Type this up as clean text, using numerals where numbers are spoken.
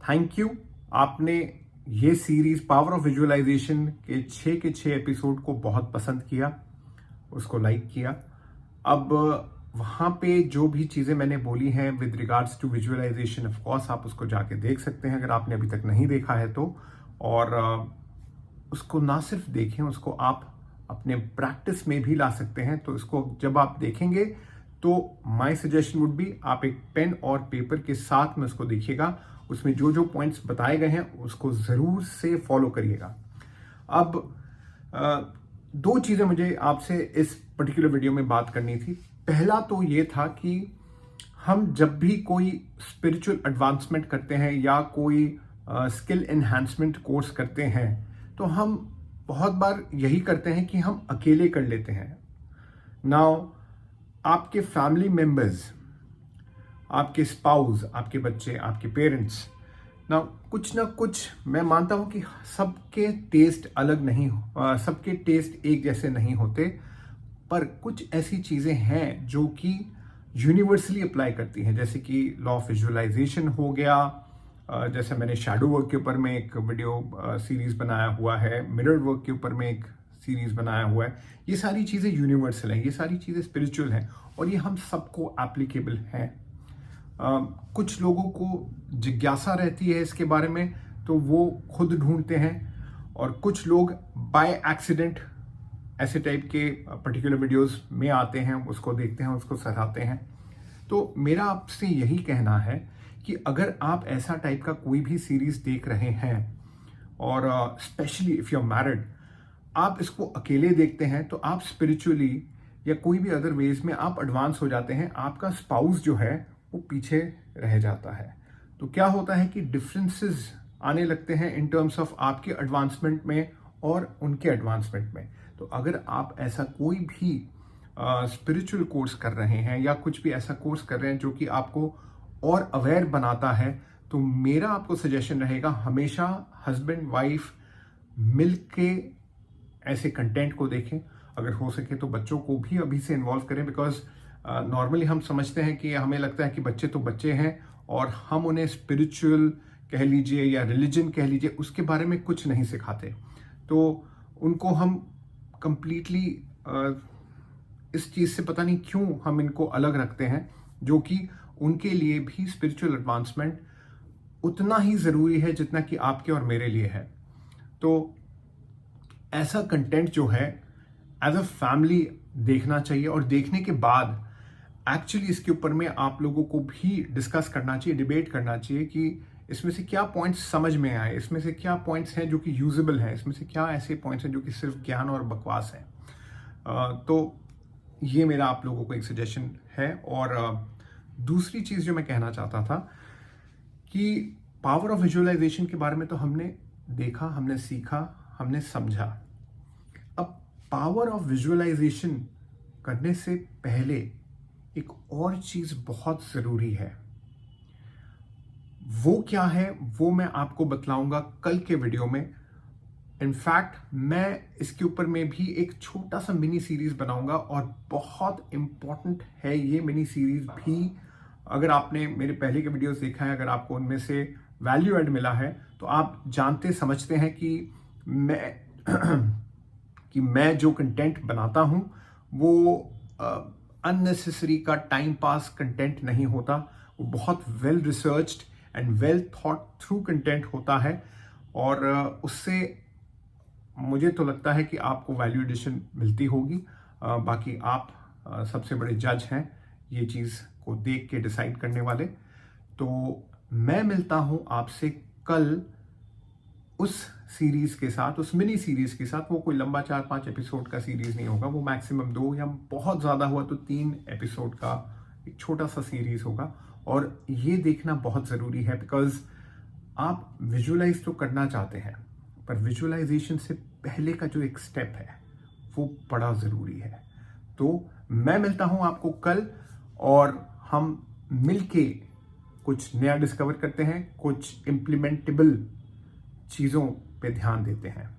Thank you. आपने ये series power of visualisation के 6 एपिसोड को बहुत पसंद किया, उसको लाइक किया। अब वहाँ पे जो भी चीज़ें मैंने बोली हैं with regards to visualisation, of course आप उसको जाके देख सकते हैं अगर आपने अभी तक नहीं देखा है तो। और उसको ना सिर्फ देखें, उसको आप अपने प्रैक्टिस में भी ला सकते हैं। तो इसको जब आप देखेंगे तो माय सजेशन वुड बी आप एक पेन और पेपर के साथ में उसको देखिएगा। उसमें जो जो पॉइंट्स बताए गए हैं उसको ज़रूर से फॉलो करिएगा। अब दो चीज़ें मुझे आपसे इस पर्टिकुलर वीडियो में बात करनी थी। पहला तो ये था कि हम जब भी कोई स्पिरिचुअल एडवांसमेंट करते हैं या कोई स्किल एनहांसमेंट कोर्स करते हैं तो हम बहुत बार यही करते हैं कि हम अकेले कर लेते हैं। नाउ आपके फैमिली मेंबर्स, आपके स्पाउस, आपके बच्चे, आपके पेरेंट्स, ना कुछ मैं मानता हूं कि सबके टेस्ट अलग नहीं, सबके टेस्ट एक जैसे नहीं होते, पर कुछ ऐसी चीज़ें हैं जो कि यूनिवर्सली अप्लाई करती हैं। जैसे कि लॉ ऑफ विजुअलाइजेशन हो गया, जैसे मैंने शैडो वर्क के ऊपर में एक वीडियो सीरीज बनाया हुआ है, मिरर वर्क के ऊपर में एक सीरीज बनाया हुआ है। ये सारी चीज़ें यूनिवर्सल हैं, ये सारी चीज़ें स्पिरिचुअल हैं और ये हम सबको एप्लीकेबल हैं। कुछ लोगों को जिज्ञासा रहती है इसके बारे में तो वो खुद ढूंढते हैं, और कुछ लोग बाय एक्सीडेंट ऐसे टाइप के पर्टिकुलर वीडियोस में आते हैं, उसको देखते हैं, उसको सराहते हैं। तो मेरा आपसे यही कहना है कि अगर आप ऐसा टाइप का कोई भी सीरीज देख रहे हैं और specially if you are married, आप इसको अकेले देखते हैं तो आप स्पिरिचुअली या कोई भी अदर वेज में आप एडवांस हो जाते हैं, आपका स्पाउस जो है वो पीछे रह जाता है। तो क्या होता है कि डिफरेंसेस आने लगते हैं इन टर्म्स ऑफ आपके एडवांसमेंट में और उनके एडवांसमेंट में। तो अगर आप ऐसा कोई भी स्पिरिचुअल कोर्स कर रहे हैं या कुछ भी ऐसा कोर्स कर रहे हैं जो कि आपको और अवेयर बनाता है, तो मेरा आपको सजेशन रहेगा हमेशा हस्बैंड वाइफ मिल के ऐसे कंटेंट को देखें। अगर हो सके तो बच्चों को भी अभी से इन्वॉल्व करें, बिकॉज नॉर्मली हम समझते हैं कि हमें लगता है कि बच्चे तो बच्चे हैं और हम उन्हें स्पिरिचुअल कह लीजिए या रिलीजन कह लीजिए उसके बारे में कुछ नहीं सिखाते। तो उनको हम कंप्लीटली इस चीज़ से पता नहीं क्यों हम इनको अलग रखते हैं, जो कि उनके लिए भी स्पिरिचुअल एडवांसमेंट उतना ही ज़रूरी है जितना कि आपके और मेरे लिए है। तो ऐसा कंटेंट जो है एज अ फैमिली देखना चाहिए, और देखने के बाद एक्चुअली इसके ऊपर में आप लोगों को भी डिस्कस करना चाहिए, डिबेट करना चाहिए कि इसमें से क्या पॉइंट्स समझ में आए, इसमें से क्या पॉइंट्स हैं जो कि यूजेबल हैं, इसमें से क्या ऐसे पॉइंट्स हैं जो कि सिर्फ ज्ञान और बकवास हैं। तो ये मेरा आप लोगों को एक सजेशन है। और दूसरी चीज़ जो मैं कहना चाहता था कि पावर ऑफ विजुअलाइजेशन के बारे में तो हमने देखा, हमने सीखा, हमने समझा। अब पावर ऑफ विजुअलाइजेशन करने से पहले एक और चीज़ बहुत ज़रूरी है। वो क्या है वो मैं आपको बतलाऊंगा कल के वीडियो में। इनफैक्ट मैं इसके ऊपर में भी एक छोटा सा मिनी सीरीज बनाऊंगा, और बहुत इंपॉर्टेंट है ये मिनी सीरीज भी। अगर आपने मेरे पहले के वीडियोस देखा है, अगर आपको उनमें से वैल्यू एड मिला है, तो आप जानते समझते हैं कि मैं जो कंटेंट बनाता हूं वो अननेसेसरी का टाइम पास कंटेंट नहीं होता। वो बहुत well researched and well thought through content होता है, और उससे मुझे तो लगता है कि आपको वैल्यू एडिशन मिलती होगी। बाकी आप सबसे बड़े जज हैं ये चीज़ को देख के डिसाइड करने वाले। तो मैं मिलता हूं आपसे कल उस सीरीज के साथ, उस मिनी सीरीज के साथ। वो कोई लंबा 4-5 एपिसोड का सीरीज नहीं होगा, वो मैक्सिमम 2 या बहुत ज़्यादा हुआ तो 3 एपिसोड का एक छोटा सा सीरीज होगा। और ये देखना बहुत ज़रूरी है, बिकॉज आप विजुअलाइज तो करना चाहते हैं, पर विजुअलाइजेशन से पहले का जो एक स्टेप है वो बड़ा ज़रूरी है। तो मैं मिलता हूं आपको कल, और हम मिलके कुछ नया डिस्कवर करते हैं, कुछ इम्प्लीमेंटेबल चीज़ों पे ध्यान देते हैं।